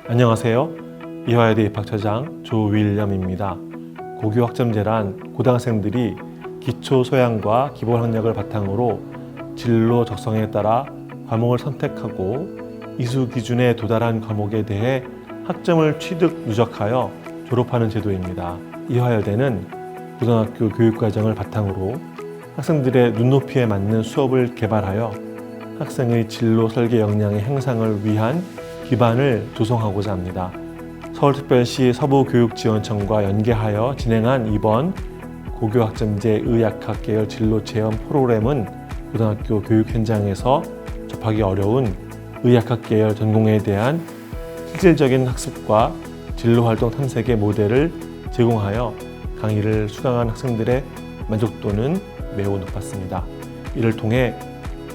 안녕하세요. 이화여대 입학처장 조윌럼입니다. 고교 학점제란 고등학생들이 기초 소양과 기본 학력을 바탕으로 진로 적성에 따라 과목을 선택하고 이수 기준에 도달한 과목에 대해 학점을 취득 누적하여 졸업하는 제도입니다. 이화여대는 고등학교 교육과정을 바탕으로 학생들의 눈높이에 맞는 수업을 개발하여 학생의 진로 설계 역량의 향상을 위한 기반을 조성하고자 합니다. 서울특별시 서부교육지원청과 연계하여 진행한 이번 고교학점제 의학학 계열 진로 체험 프로그램은 고등학교 교육 현장에서 접하기 어려운 의학학 계열 전공에 대한 실질적인 학습과 진로활동 탐색의 모델을 제공하여 강의를 수강한 학생들의 만족도는 매우 높았습니다. 이를 통해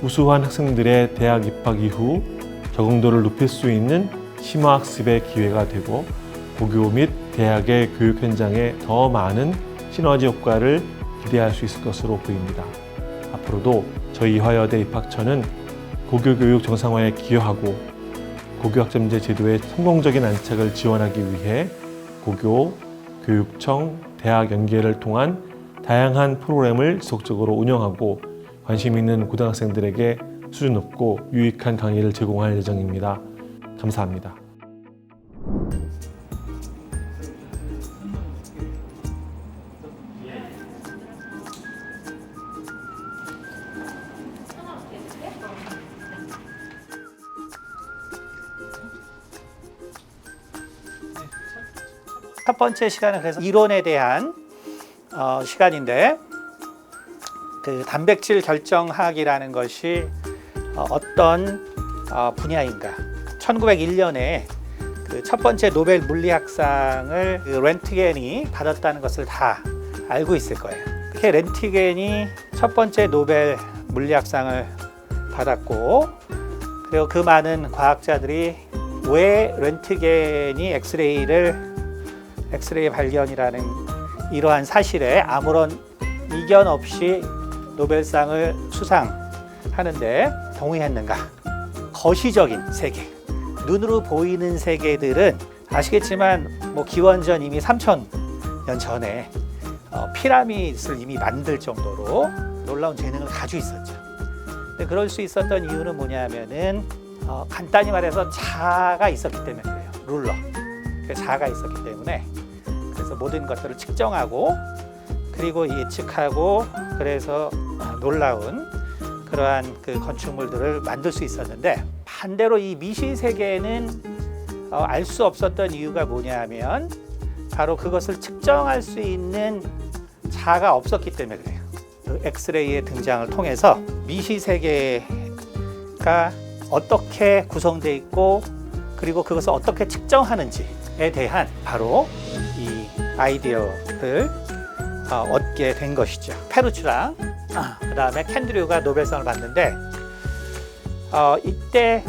우수한 학생들의 대학 입학 이후 적응도를 높일 수 있는 심화학습의 기회가 되고 고교 및 대학의 교육 현장에 더 많은 시너지 효과를 기대할 수 있을 것으로 보입니다. 앞으로도 저희 이화여대 입학처는 고교교육 정상화에 기여하고 고교학점제 제도의 성공적인 안착을 지원하기 위해 고교, 교육청, 대학 연계를 통한 다양한 프로그램을 지속적으로 운영하고 관심 있는 고등학생들에게 수준 높고 유익한 강의를 제공할 예정입니다. 감사합니다. 첫 번째 시간은 그래서 이론에 대한 시간인데, 그 단백질 결정학이라는 것이 어떤 분야인가. 1901년에 그 첫 번째 노벨 물리학상을 그 렌트겐이 받았다는 것을 다 알고 있을 거예요. 이렇게 렌트겐이 첫 번째 노벨 물리학상을 받았고, 그리고 그 많은 과학자들이 왜 렌트겐이 엑스레이 발견이라는 이러한 사실에 아무런 이견 없이 노벨상을 수상하는데 동의했는가? 거시적인 세계, 눈으로 보이는 세계들은 아시겠지만 기원전 이미 3000년 전에 피라미드를 이미 만들 정도로 놀라운 재능을 가지고 있었죠. 근데 그럴 수 있었던 이유는 뭐냐면은 간단히 말해서 자아가 있었기 때문에 그래요. 룰러. 자아가 있었기 때문에, 그래서 모든 것들을 측정하고 그리고 예측하고, 그래서 놀라운 그러한 그 건축물들을 만들 수 있었는데, 반대로 이 미시 세계는 알 수 없었던 이유가 뭐냐면 바로 그것을 측정할 수 있는 자가 없었기 때문에 그래요. 그 엑스레이의 등장을 통해서 미시 세계가 어떻게 구성되어 있고 그리고 그것을 어떻게 측정하는지에 대한 바로 이 아이디어를 얻게 된 것이죠. 페루츠랑 그 다음에 캔드류가 노벨상을 받는데, 이때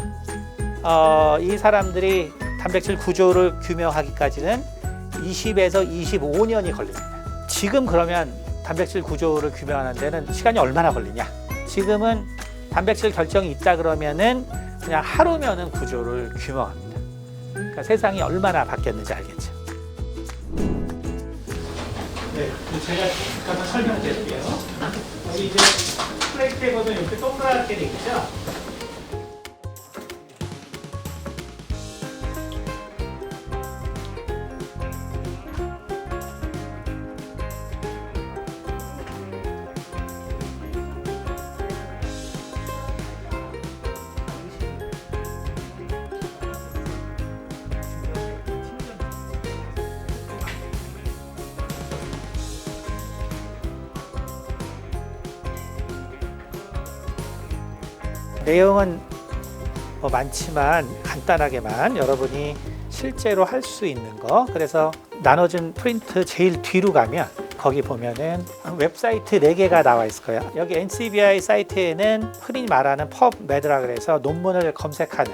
이 사람들이 단백질 구조를 규명하기까지는 20에서 25년이 걸립니다. 지금 그러면 단백질 구조를 규명하는 데는 시간이 얼마나 걸리냐? 지금은 단백질 결정이 있다 그러면은 그냥 하루면은 구조를 규명합니다. 그러니까 세상이 얼마나 바뀌었는지 알겠죠. 네, 제가 잠깐 설명드릴게요. 여기 이제 플레이트에 보면 이렇게 동그랗게 돼 있죠. 내용은 많지만 간단하게만 여러분이 실제로 할 수 있는 거, 그래서 나눠준 프린트 제일 뒤로 가면 거기 보면은 웹사이트 4개가 나와 있을 거예요. 여기 NCBI 사이트에는 흔히 말하는 PubMed라 그래서 논문을 검색하는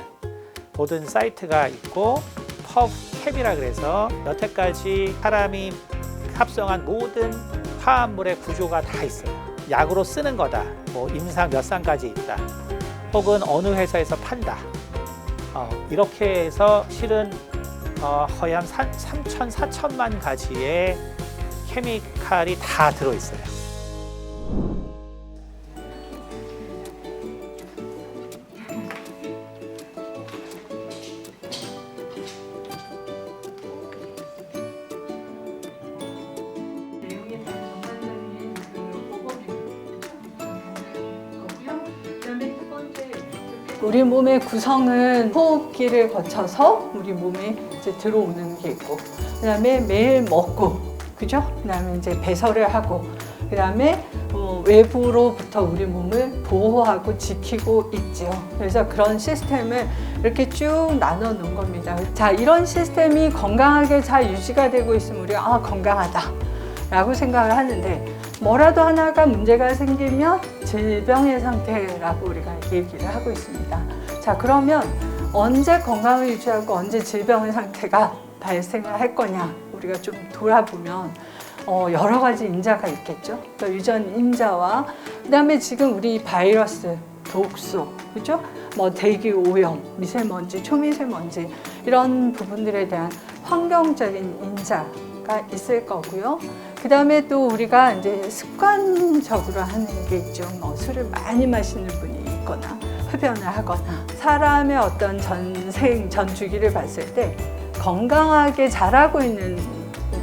모든 사이트가 있고, PubChem이라 그래서 여태까지 사람이 합성한 모든 화합물의 구조가 다 있어요. 약으로 쓰는 거다, 임상 몇 상까지 있다, 혹은 어느 회사에서 판다, 이렇게 해서 실은 거의 한 3천, 4천만 가지의 케미칼이 다 들어있어요. 우리 몸의 구성은 호흡기를 거쳐서 우리 몸에 이제 들어오는 게 있고, 그다음에 매일 먹고, 그죠? 그다음에 이제 배설을 하고, 그다음에 외부로부터 우리 몸을 보호하고 지키고 있지요. 그래서 그런 시스템을 이렇게 쭉 나눠 놓은 겁니다. 자, 이런 시스템이 건강하게 잘 유지가 되고 있으면 우리가 건강하다라고 생각을 하는데, 뭐라도 하나가 문제가 생기면 질병의 상태라고 우리가 얘기를 하고 있습니다. 자, 그러면 언제 건강을 유지하고 언제 질병의 상태가 발생을 할 거냐, 우리가 좀 돌아보면 여러 가지 인자가 있겠죠. 그러니까 유전 인자와 그다음에 지금 우리 바이러스, 독소, 그죠? 뭐 대기 오염, 미세먼지, 초미세먼지 이런 부분들에 대한 환경적인 인자가 있을 거고요. 그 다음에 또 우리가 이제 습관적으로 하는 게 있죠. 뭐 술을 많이 마시는 분이 있거나 흡연을 하거나, 사람의 어떤 전 주기를 봤을 때 건강하게 자라고 있는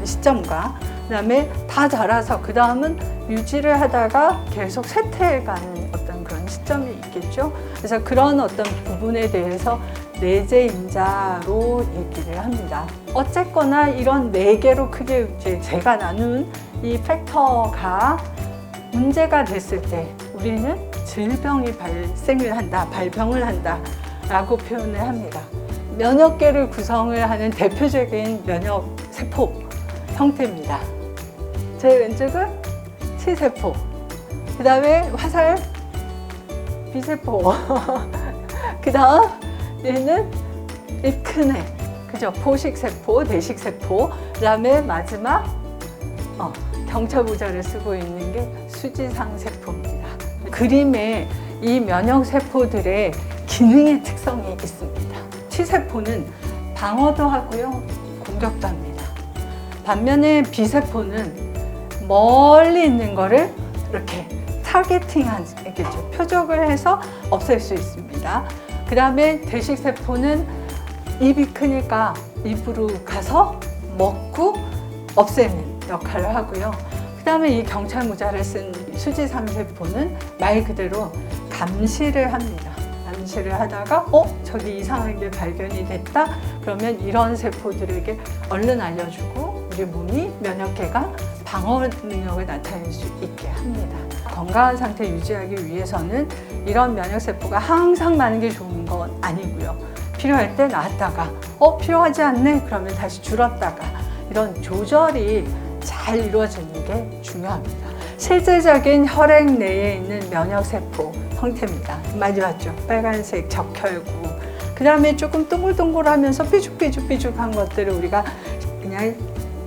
시점과 그다음에 다 자라서 그 다음은 유지를 하다가 계속 쇠퇴해가는 어떤 그런 시점이 있겠죠. 그래서 그런 어떤 부분에 대해서 내재인자로 얘기를 합니다. 어쨌거나 이런 4개로 크게 이제 제가 나눈 이 팩터가 문제가 됐을 때 우리는 질병이 발생을 한다, 발병을 한다 라고 표현을 합니다. 면역계를 구성을 하는 대표적인 면역세포 형태입니다. 제 왼쪽은 T세포, 그 다음에 화살 B세포, 그 다음 얘는 이 큰 애, 그죠? 포식세포, 대식세포, 그 다음에 마지막 경차 모자를 쓰고 있는 게 수지상세포입니다. 그림에 이 면역세포들의 기능의 특성이 있습니다. T세포는 방어도 하고요, 공격도 합니다. 반면에 B세포는 멀리 있는 거를 이렇게 타겟팅 하겠죠. 표적을 해서 없앨 수 있습니다. 그 다음에 대식세포는 입이 크니까 입으로 가서 먹고 없애는 역할을 하고요. 그 다음에 이 경찰 모자를 쓴 수지상세포는 말 그대로 감시를 합니다. 감시를 하다가 저기 이상한 게 발견이 됐다? 그러면 이런 세포들에게 얼른 알려주고 우리 몸이 면역계가 방어 능력을 나타낼 수 있게 합니다. 건강한 상태 유지하기 위해서는 이런 면역세포가 항상 많은 게 좋은 건 아니고요. 필요할 때 나왔다가 필요하지 않네? 그러면 다시 줄었다가 이런 조절이 잘 이루어지는 게 중요합니다. 실제적인 혈액 내에 있는 면역세포 형태입니다. 많이 봤죠? 빨간색 적혈구, 그 다음에 조금 동글동글하면서 삐죽삐죽삐죽한 것들을 우리가 그냥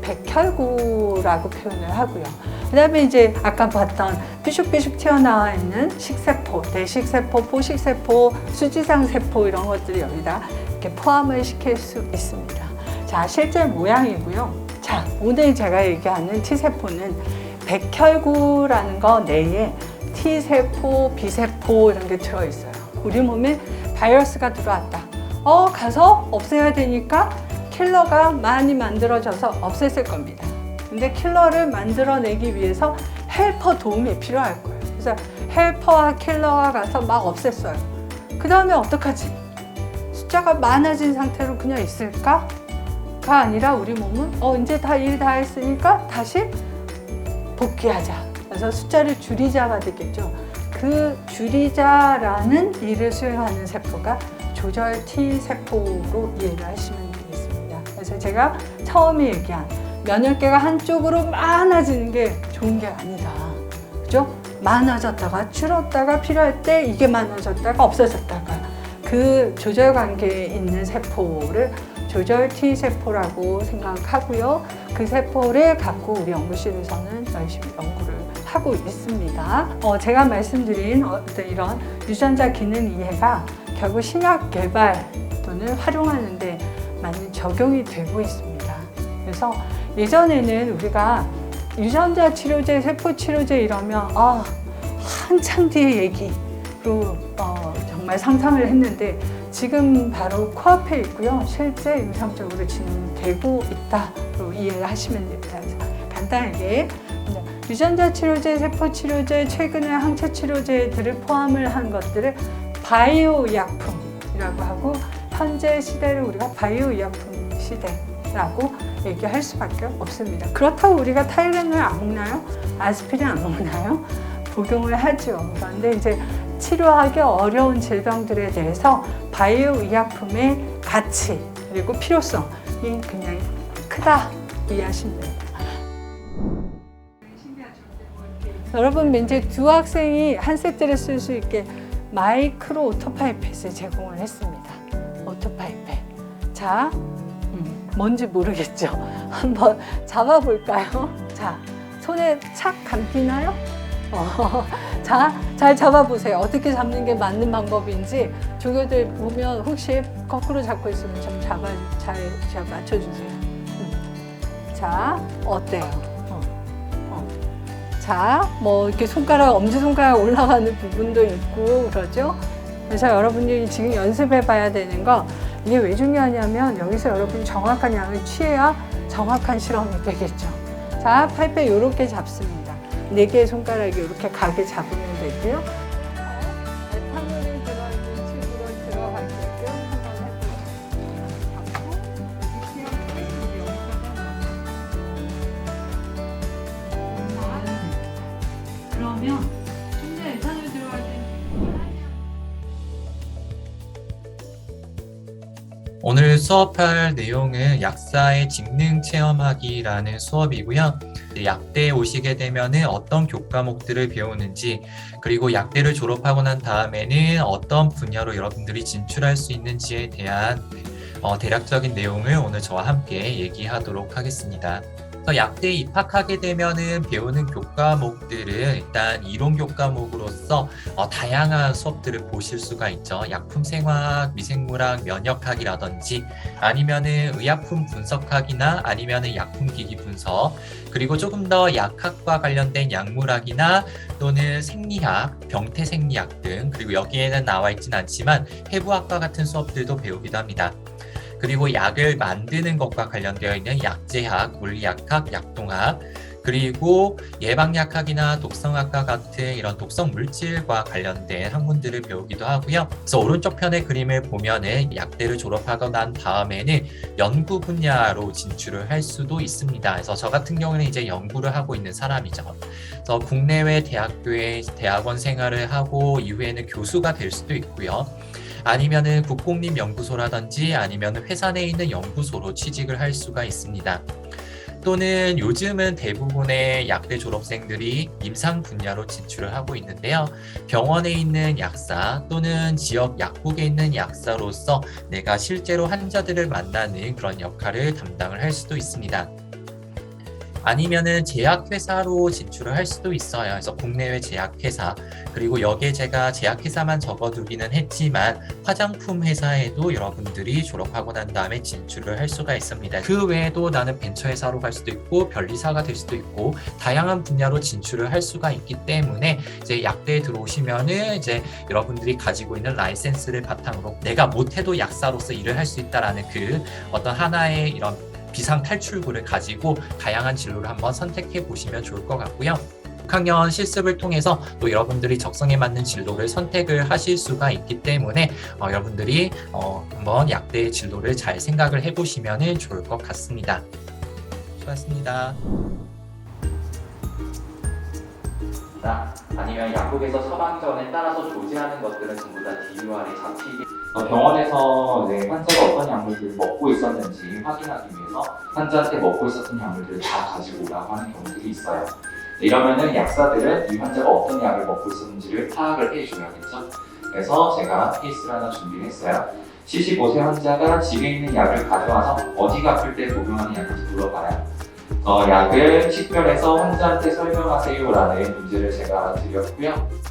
백혈구라고 표현을 하고요. 그 다음에 이제 아까 봤던 삐죽삐죽 튀어나와 있는 식세포, 대식세포, 포식세포, 수지상세포 이런 것들을 여기다 이렇게 포함을 시킬 수 있습니다. 자, 실제 모양이고요. 자, 오늘 제가 얘기하는 T세포는 백혈구라는 거 내에 T세포, B세포 이런 게 들어있어요. 우리 몸에 바이러스가 들어왔다. 가서 없애야 되니까 킬러가 많이 만들어져서 없앴을 겁니다. 근데 킬러를 만들어내기 위해서 헬퍼 도움이 필요할 거예요. 그래서 헬퍼와 킬러가 가서 막 없앴어요. 그 다음에 어떡하지? 숫자가 많아진 상태로 그냥 있을까? 가 아니라 우리 몸은 이제 일 다 했으니까 다시 복귀하자. 그래서 숫자를 줄이자가 되겠죠. 그 줄이자라는 일을 수행하는 세포가 조절 T세포로 이해를 하시면 되겠습니다. 그래서 제가 처음에 얘기한 면역계가 한쪽으로 많아지는 게 좋은 게 아니다. 그죠? 많아졌다가 줄었다가 필요할 때 이게 많아졌다가 없어졌다가 그 조절 관계에 있는 세포를 조절 T세포라고 생각하고요. 그 세포를 갖고 우리 연구실에서는 열심히 연구를 하고 있습니다. 제가 말씀드린 어떤 이런 유전자 기능 이해가 결국 신약 개발 또는 활용하는 데 맞는 적용이 되고 있습니다. 그래서 예전에는 우리가 유전자 치료제, 세포 치료제 이러면 한참 뒤의 얘기로 정말 상상을 했는데 지금 바로 코앞에 있고요. 실제 임상적으로 진행되고 있다로 이해를 하시면 됩니다. 간단하게 유전자 치료제, 세포 치료제, 최근에 항체 치료제들을 포함을 한 것들을 바이오 의약품이라고 하고 현재 시대를 우리가 바이오 의약품 시대라고 얘기할 수밖에 없습니다. 그렇다고 우리가 타이레놀 안 먹나요? 아스피린 안 먹나요? 복용을 하죠. 그런데 이제 치료하기 어려운 질병들에 대해서 바이오 의약품의 가치 그리고 필요성이 굉장히 크다 이해하시면 됩니다. 여러분 이제 두 학생이 한 세트를 쓸 수 있게 마이크로 오토파이펫을 제공을 했습니다. 오토파이펫. 자, 뭔지 모르겠죠? 한번 잡아볼까요? 자, 손에 착 감기나요? 자, 잘 잡아보세요. 어떻게 잡는 게 맞는 방법인지 조교들 보면 혹시 거꾸로 잡고 있으면 좀 잘 맞춰주세요. 자, 어때요? 자, 뭐 이렇게 엄지손가락 올라가는 부분도 있고 그러죠? 그래서 여러분들이 지금 연습해 봐야 되는 거 이게 왜 중요하냐면 여기서 여러분이 정확한 양을 취해야 정확한 실험이 되겠죠. 자, 파이펫 이렇게 잡습니다. 4개의 손가락이 이렇게 가게 잡으면 되고요. 에탄올이 들어있는 튜브로 들어가게끔 한번 해보세요. 그러면 현재 에탄올 들어갈 때 오늘 수업할 내용은 약사의 직능 체험하기라는 수업이고요. 약대에 오시게 되면은 어떤 교과목들을 배우는지, 그리고 약대를 졸업하고 난 다음에는 어떤 분야로 여러분들이 진출할 수 있는지에 대한 대략적인 내용을 오늘 저와 함께 얘기하도록 하겠습니다. 그래서 약대에 입학하게 되면은 배우는 교과목들은 일단 이론 교과목으로서 다양한 수업들을 보실 수가 있죠. 약품생화학, 미생물학, 면역학이라든지 아니면은 의약품 분석학이나 아니면은 약품기기 분석, 그리고 조금 더 약학과 관련된 약물학이나 또는 생리학, 병태생리학 등, 그리고 여기에는 나와 있진 않지만 해부학과 같은 수업들도 배우기도 합니다. 그리고 약을 만드는 것과 관련되어 있는 약제학, 물리약학, 약동학, 그리고 예방약학이나 독성학과 같은 이런 독성 물질과 관련된 학문들을 배우기도 하고요. 그래서 오른쪽 편의 그림을 보면은 약대를 졸업하고 난 다음에는 연구 분야로 진출을 할 수도 있습니다. 그래서 저 같은 경우는 이제 연구를 하고 있는 사람이죠. 그래서 국내외 대학교에 대학원 생활을 하고 이후에는 교수가 될 수도 있고요. 아니면은 국공립연구소라든지 아니면 회사 내에 있는 연구소로 취직을 할 수가 있습니다. 또는 요즘은 대부분의 약대 졸업생들이 임상 분야로 진출을 하고 있는데요. 병원에 있는 약사 또는 지역 약국에 있는 약사로서 내가 실제로 환자들을 만나는 그런 역할을 담당을 할 수도 있습니다. 아니면은 제약회사로 진출을 할 수도 있어요. 그래서 국내외 제약회사, 그리고 여기에 제가 제약회사만 적어두기는 했지만 화장품 회사에도 여러분들이 졸업하고 난 다음에 진출을 할 수가 있습니다. 그 외에도 나는 벤처회사로 갈 수도 있고 변리사가 될 수도 있고 다양한 분야로 진출을 할 수가 있기 때문에 이제 약대에 들어오시면은 이제 여러분들이 가지고 있는 라이센스를 바탕으로 내가 못해도 약사로서 일을 할 수 있다라는 그 어떤 하나의 이런 비상 탈출구를 가지고 다양한 진로를 한번 선택해 보시면 좋을 것 같고요. 6학년 실습을 통해서 또 여러분들이 적성에 맞는 진로를 선택을 하실 수가 있기 때문에 여러분들이 한번 약대의 진로를 잘 생각을 해보시면 좋을 것 같습니다. 수고하셨습니다. 아니면 약국에서 처방전에 따라서 조제하는 것들은 전부 다 DUR에 잡히게 병원에서 환자가 어떤 약물들을 먹고 있었는지 확인하기 위해서 환자한테 먹고 있었던 약물들을 다 가지고 오라고 하는 경우들이 있어요. 이러면은 약사들은 이 환자가 어떤 약을 먹고 있었는지를 파악을 해줘야겠죠. 그래서 제가 케이스를 하나 준비했어요. 75세 환자가 집에 있는 약을 가져와서 어디가 아플 때 복용하는 약인지 물어봐요. 약을 식별해서 환자한테 설명하세요라는 문제를 제가 드렸고요.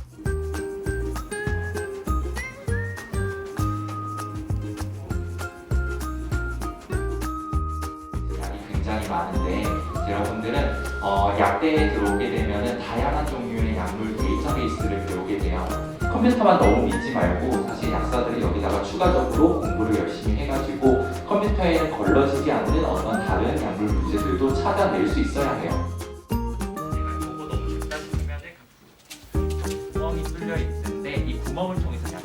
약대에 들어오게 되면 다양한 종류의 약물 데이터베이스를 배우게 돼요. 컴퓨터만 너무 믿지 말고 사실 약사들이 여기다가 추가적으로 공부를 열심히 해가지고 컴퓨터에는 걸러지지 않는 어떤 다른 약물 문제들도 찾아낼 수 있어야 해요. 이거 너무 작다 싶으면 구멍이 뚫려 있는데 이 구멍을 통해서 약을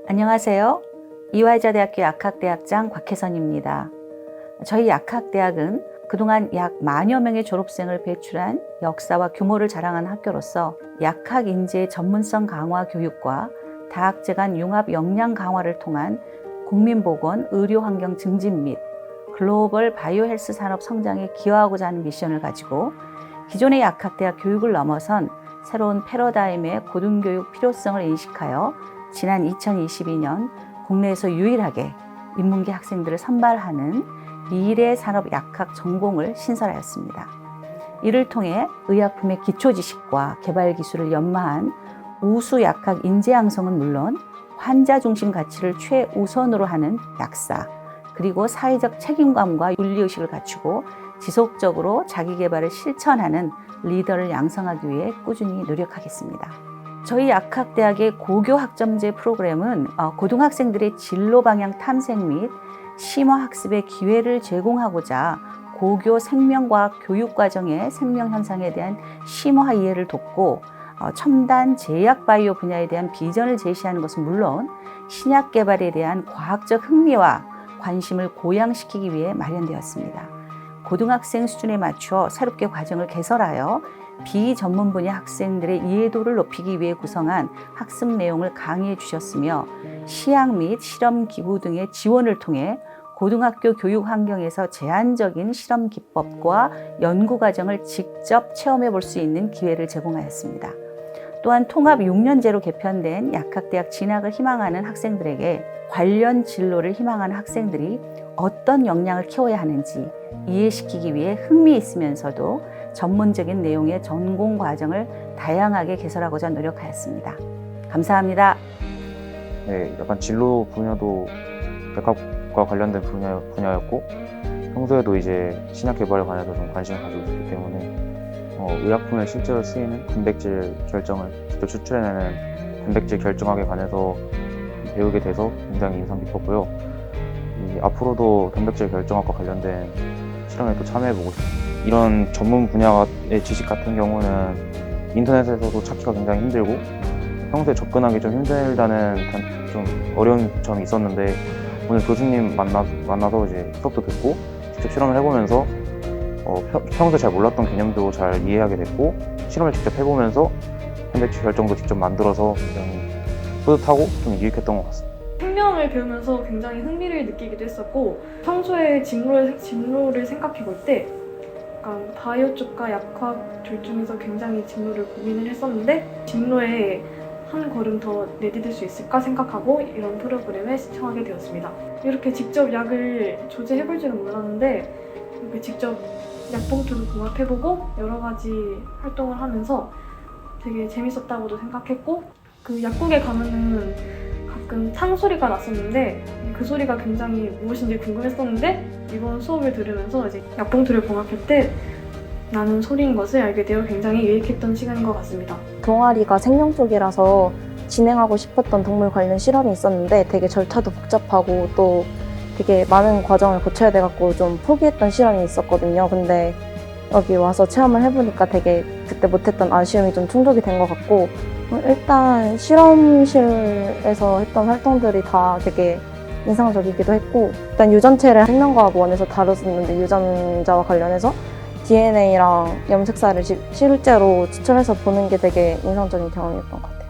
안녕하세요. 이화여자대학교 약학대학장 곽혜선입니다. 저희 약학대학은 그동안 약 만여 명의 졸업생을 배출한 역사와 규모를 자랑한 학교로서 약학 인재 전문성 강화 교육과 다학제 간 융합 역량 강화를 통한 국민보건 의료 환경 증진 및 글로벌 바이오 헬스 산업 성장에 기여하고자 하는 미션을 가지고 기존의 약학대학 교육을 넘어선 새로운 패러다임의 고등교육 필요성을 인식하여 지난 2022년 국내에서 유일하게 인문계 학생들을 선발하는 미래산업약학 전공을 신설하였습니다. 이를 통해 의약품의 기초지식과 개발기술을 연마한 우수약학 인재 양성은 물론 환자 중심 가치를 최우선으로 하는 약사, 그리고 사회적 책임감과 윤리의식을 갖추고 지속적으로 자기개발을 실천하는 리더를 양성하기 위해 꾸준히 노력하겠습니다. 저희 약학대학의 고교학점제 프로그램은 고등학생들의 진로 방향 탐색 및 심화학습의 기회를 제공하고자 고교 생명과학 교육과정의 생명현상에 대한 심화 이해를 돕고 첨단 제약 바이오 분야에 대한 비전을 제시하는 것은 물론 신약 개발에 대한 과학적 흥미와 관심을 고양시키기 위해 마련되었습니다. 고등학생 수준에 맞춰 새롭게 과정을 개설하여 비전문 분야 학생들의 이해도를 높이기 위해 구성한 학습 내용을 강의해 주셨으며 시약 및 실험 기구 등의 지원을 통해 고등학교 교육 환경에서 제한적인 실험 기법과 연구 과정을 직접 체험해 볼 수 있는 기회를 제공하였습니다. 또한 통합 6년제로 개편된 약학대학 진학을 희망하는 학생들에게 관련 진로를 희망하는 학생들이 어떤 역량을 키워야 하는지 이해시키기 위해 흥미 있으면서도 전문적인 내용의 전공 과정을 다양하게 개설하고자 노력하였습니다. 감사합니다. 네, 약간 진로 분야도 백학과 관련된 분야였고 평소에도 이제 신약 개발에 관해서 좀 관심을 가지고 있기 때문에 의약품에 실제로 쓰이는 단백질 결정을 직접 추출해내는 단백질 결정학에 관해서 배우게 돼서 굉장히 인상 깊었고요. 앞으로도 단백질 결정학과 관련된 실험에 또 참여해보고 싶습니다. 이런 전문 분야의 지식 같은 경우는 인터넷에서도 찾기가 굉장히 힘들고 평소에 접근하기 좀 힘들다는 좀 어려운 점이 있었는데 오늘 교수님 만나서 이제 수업도 듣고 직접 실험을 해보면서 평소에 잘 몰랐던 개념도 잘 이해하게 됐고 실험을 직접 해보면서 단백질 결정도 직접 만들어서 굉장히 뿌듯하고 좀 유익했던 것 같습니다. 생명을 배우면서 굉장히 흥미를 느끼기도 했었고 평소에 진로를 생각해 볼 때 약간 바이오 쪽과 약학 둘 중에서 굉장히 진로를 고민을 했었는데 진로에 한 걸음 더 내디딜 수 있을까 생각하고 이런 프로그램에 신청하게 되었습니다. 이렇게 직접 약을 조제해 볼 줄은 몰랐는데 이렇게 직접 약봉투를 봉합해보고 여러 가지 활동을 하면서 되게 재밌었다고도 생각했고 그 약국에 가면은 가끔 탕 소리가 났었는데 그 소리가 굉장히 무엇인지 궁금했었는데 이번 수업을 들으면서 이제 약봉투를 봉합할 때 나는 소리인 것을 알게 되어 굉장히 유익했던 시간인 것 같습니다. 동아리가 생명 쪽이라서 진행하고 싶었던 동물 관련 실험이 있었는데 되게 절차도 복잡하고 또 되게 많은 과정을 거쳐야 돼갖고 좀 포기했던 실험이 있었거든요. 근데 여기 와서 체험을 해보니까 되게 그때 못했던 아쉬움이 좀 충족이 된 것 같고 일단 실험실에서 했던 활동들이 다 되게 인상적이기도 했고 일단 유전체를 생명과학원에서 다뤘었는데 유전자와 관련해서 DNA랑 염색사를 실제로 추출해서 보는 게 되게 인상적인 경험이었던 것 같아요.